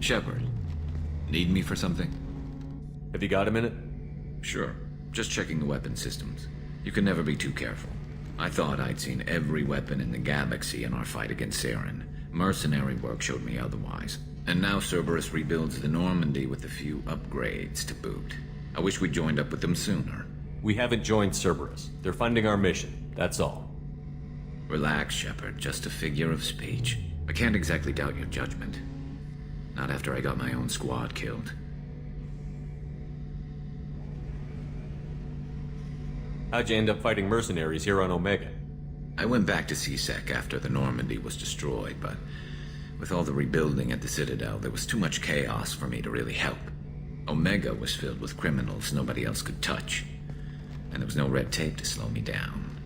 Shepard, need me for something? Have you got a minute? Sure. Just checking the weapon systems. You can never be too careful. I thought I'd seen every weapon in the galaxy in our fight against Saren. Mercenary work showed me otherwise. And now Cerberus rebuilds the Normandy with a few upgrades to boot. I wish we'd joined up with them sooner. We haven't joined Cerberus. They're funding our mission, that's all. Relax, Shepard. Just a figure of speech. I can't exactly doubt your judgment. Not after I got my own squad killed. How'd you end up fighting mercenaries here on Omega? I went back to C-Sec after the Normandy was destroyed, but with all the rebuilding at the Citadel, there was too much chaos for me to really help. Omega was filled with criminals nobody else could touch, and there was no red tape to slow me down.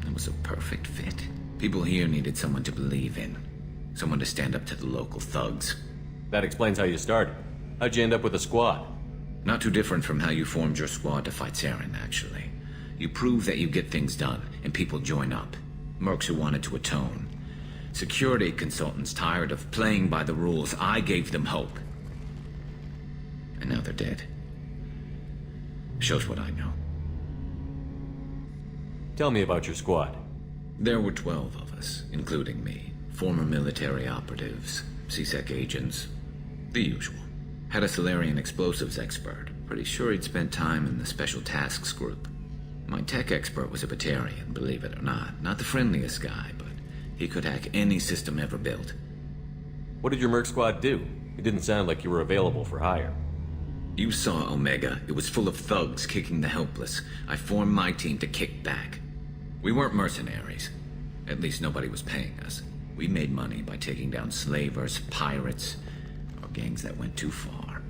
It was a perfect fit. People here needed someone to believe in, someone to stand up to the local thugs. That explains how you started. How'd you end up with a squad? Not too different from how you formed your squad to fight Saren, actually. You prove that you get things done, and people join up. Mercs who wanted to atone. Security consultants tired of playing by the rules. I gave them hope. And now they're dead. Shows what I know. Tell me about your squad. There were 12 of us, including me. Former military operatives, C-Sec agents, the usual. Had a Solarian explosives expert. Pretty sure he'd spent time in the Special Tasks group. My tech expert was a Batarian, believe it or not. Not the friendliest guy, but he could hack any system ever built. What did your merc squad do? It didn't sound like you were available for hire. You saw Omega. It was full of thugs kicking the helpless. I formed my team to kick back. We weren't mercenaries. At least nobody was paying us. We made money by taking down slavers, pirates, or gangs that went too far.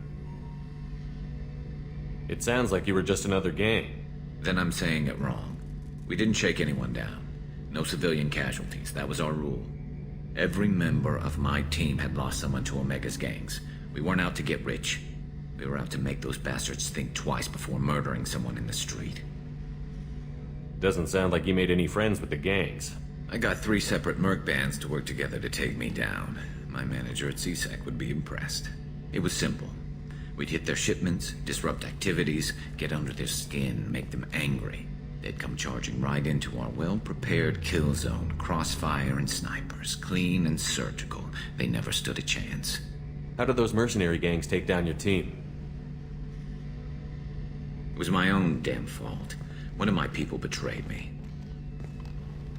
It sounds like you were just another gang. Then I'm saying it wrong. We didn't shake anyone down. No civilian casualties, that was our rule. Every member of my team had lost someone to Omega's gangs. We weren't out to get rich. We were out to make those bastards think twice before murdering someone in the street. Doesn't sound like you made any friends with the gangs. I got 3 separate merc bands to work together to take me down. My manager at C-Sec would be impressed. It was simple. We'd hit their shipments, disrupt activities, get under their skin, make them angry. They'd come charging right into our well-prepared kill zone, crossfire and snipers, clean and surgical. They never stood a chance. How did those mercenary gangs take down your team? It was my own damn fault. One of my people betrayed me.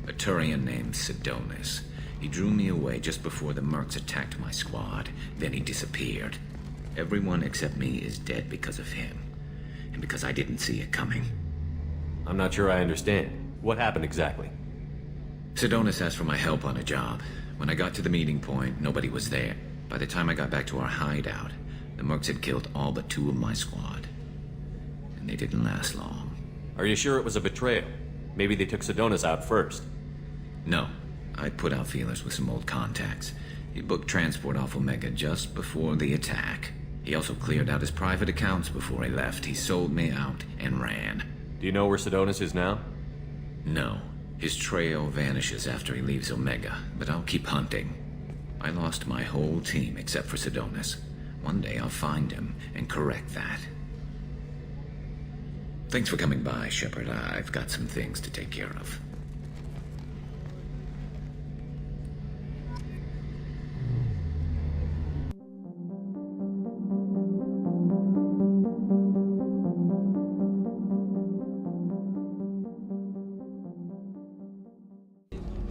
A Turian named Sidonis. He drew me away just before the mercs attacked my squad. Then he disappeared. Everyone except me is dead because of him. And because I didn't see it coming. I'm not sure I understand. What happened exactly? Sidonis asked for my help on a job. When I got to the meeting point, nobody was there. By the time I got back to our hideout, the mercs had killed all but 2 of my squad. And they didn't last long. Are you sure it was a betrayal? Maybe they took Sidonis out first. No. I put out feelers with some old contacts. He booked transport off Omega just before the attack. He also cleared out his private accounts before he left. He sold me out and ran. Do you know where Sidonis is now? No. His trail vanishes after he leaves Omega, but I'll keep hunting. I lost my whole team except for Sidonis. One day I'll find him and correct that. Thanks for coming by, Shepard. I've got some things to take care of.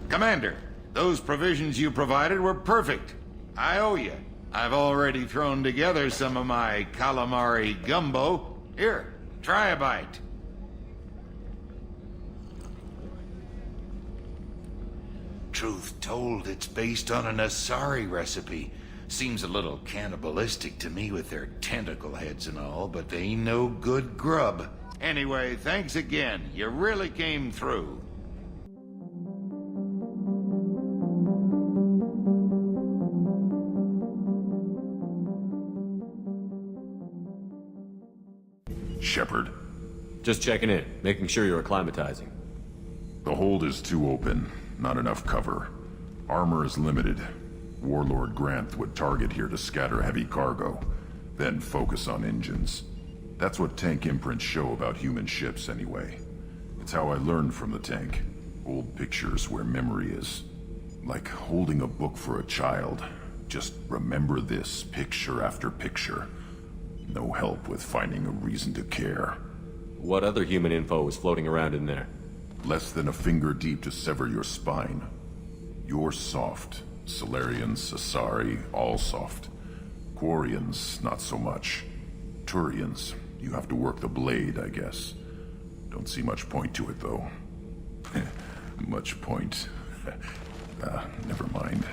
Commander, those provisions you provided were perfect. I owe you. I've already thrown together some of my calamari gumbo. Here, try a bite. Truth told, it's based on an Asari recipe. Seems a little cannibalistic to me with their tentacle heads and all, but they ain't no good grub. Anyway, thanks again. You really came through. Shepard. Just checking in, making sure you're acclimatizing. The hold is too open. Not enough cover. Armor is limited. Warlord Grant would target here to scatter heavy cargo, then focus on engines. That's what tank imprints show about human ships anyway. It's how I learned from the tank. Old pictures where memory is. Like holding a book for a child. Just remember this, picture after picture. No help with finding a reason to care. What other human info was floating around in there? Less than a finger deep to sever your spine. You're soft. Solarians, Asari, all soft. Quarians, not so much. Turians, you have to work the blade, I guess. Don't see much point to it, though. Much point. Never mind.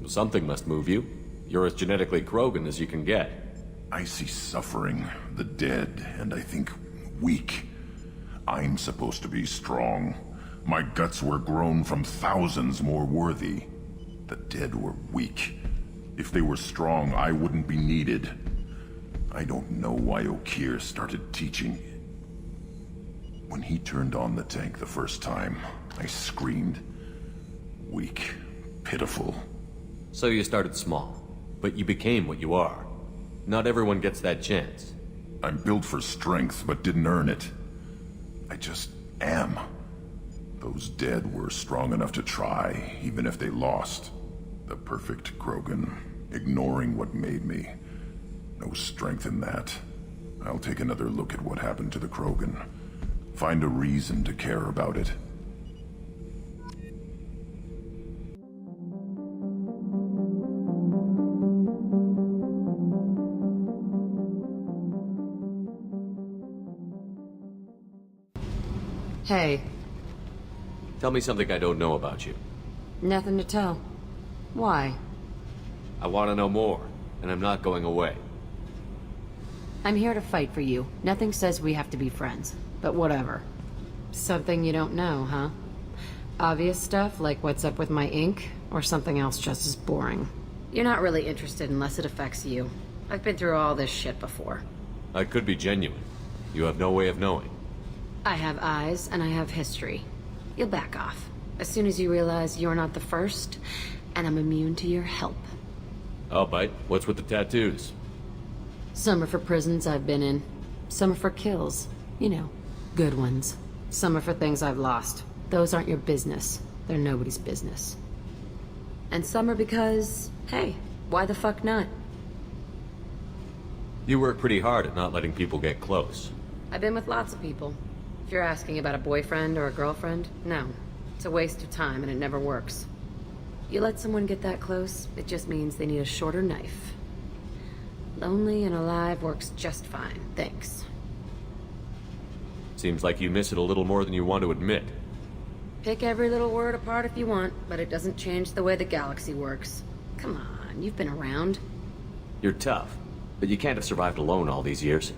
Something must move you. You're as genetically Krogan as you can get. I see suffering, the dead, and I think weak. I'm supposed to be strong. My guts were grown from thousands more worthy. The dead were weak. If they were strong, I wouldn't be needed. I don't know why Okeer started teaching. When he turned on the tank the first time, I screamed. Weak, pitiful. So you started small, but you became what you are. Not everyone gets that chance. I'm built for strength, but didn't earn it. I just am. Those dead were strong enough to try, even if they lost. The perfect Krogan, ignoring what made me. No strength in that. I'll take another look at what happened to the Krogan. Find a reason to care about it. Hey, Tell me something I don't know about you. nothing to tell. Why? I want to know more, and I'm not going away. I'm here to fight for you. Nothing says we have to be friends, but whatever. Something you don't know, huh? Obvious stuff like what's up with my ink, or something else just as boring. You're not really interested unless it affects you. I've been through all this shit before. I could be genuine. You have no way of knowing. I have eyes, and I have history. You'll back off. As soon as you realize you're not the first, and I'm immune to your help. I'll bite. What's with the tattoos? Some are for prisons I've been in. Some are for kills. You know, good ones. Some are for things I've lost. Those aren't your business. They're nobody's business. And some are because, hey, why the fuck not? You work pretty hard at not letting people get close. I've been with lots of people. If you're asking about a boyfriend or a girlfriend, no. It's a waste of time and it never works. You let someone get that close, it just means they need a shorter knife. Lonely and alive works just fine, thanks. Seems like you miss it a little more than you want to admit. Pick every little word apart if you want, but it doesn't change the way the galaxy works. Come on, you've been around. You're tough, but you can't have survived alone all these years.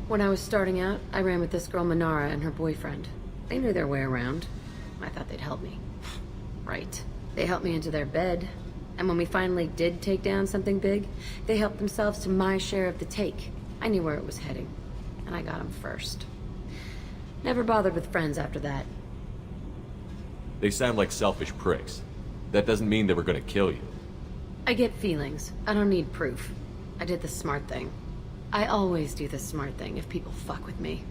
When I was starting out, I ran with this girl Minara and her boyfriend. They knew their way around. I thought they'd help me. Right. They helped me into their bed. And when we finally did take down something big, they helped themselves to my share of the take. I knew where it was heading. And I got them first. Never bothered with friends after that. They sound like selfish pricks. That doesn't mean they were gonna kill you. I get feelings. I don't need proof. I did the smart thing. I always do the smart thing if people fuck with me.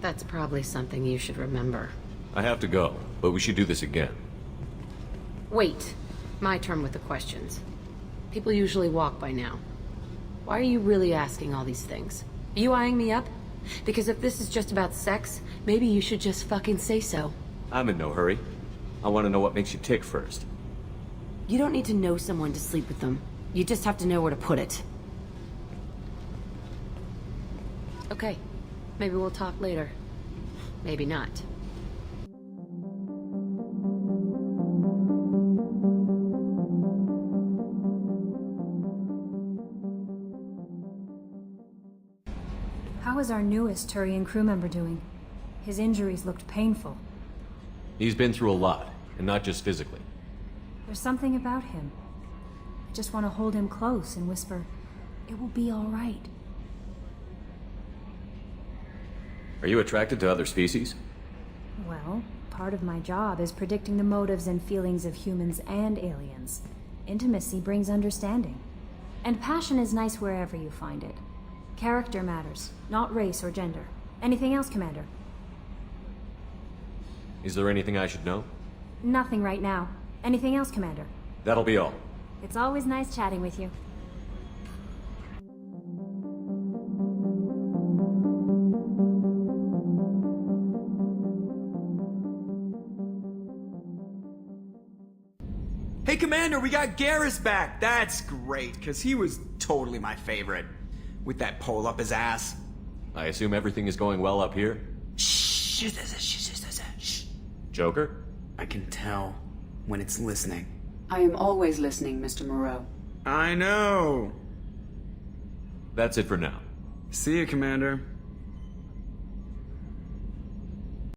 That's probably something you should remember. I have to go, but we should do this again. Wait. My turn with the questions. People usually walk by now. Why are you really asking all these things? Are you eyeing me up? Because if this is just about sex, maybe you should just fucking say so. I'm in no hurry. I want to know what makes you tick first. You don't need to know someone to sleep with them. You just have to know where to put it. Okay. Maybe we'll talk later. Maybe not. How is our newest Turian crew member doing? His injuries looked painful. He's been through a lot, and not just physically. There's something about him. I just want to hold him close and whisper, "It will be all right." Are you attracted to other species? Well, part of my job is predicting the motives and feelings of humans and aliens. Intimacy brings understanding. And passion is nice wherever you find it. Character matters, not race or gender. Anything else, Commander? Is there anything I should know? Nothing right now. Anything else, Commander? That'll be all. It's always nice chatting with you. Hey, Commander, we got Garrus back. That's great, because he was totally my favorite. With that pole up his ass. I assume everything is going well up here? Shh. Joker? I can tell when it's listening. I am always listening, Mr. Moreau. I know. That's it for now. See you, Commander.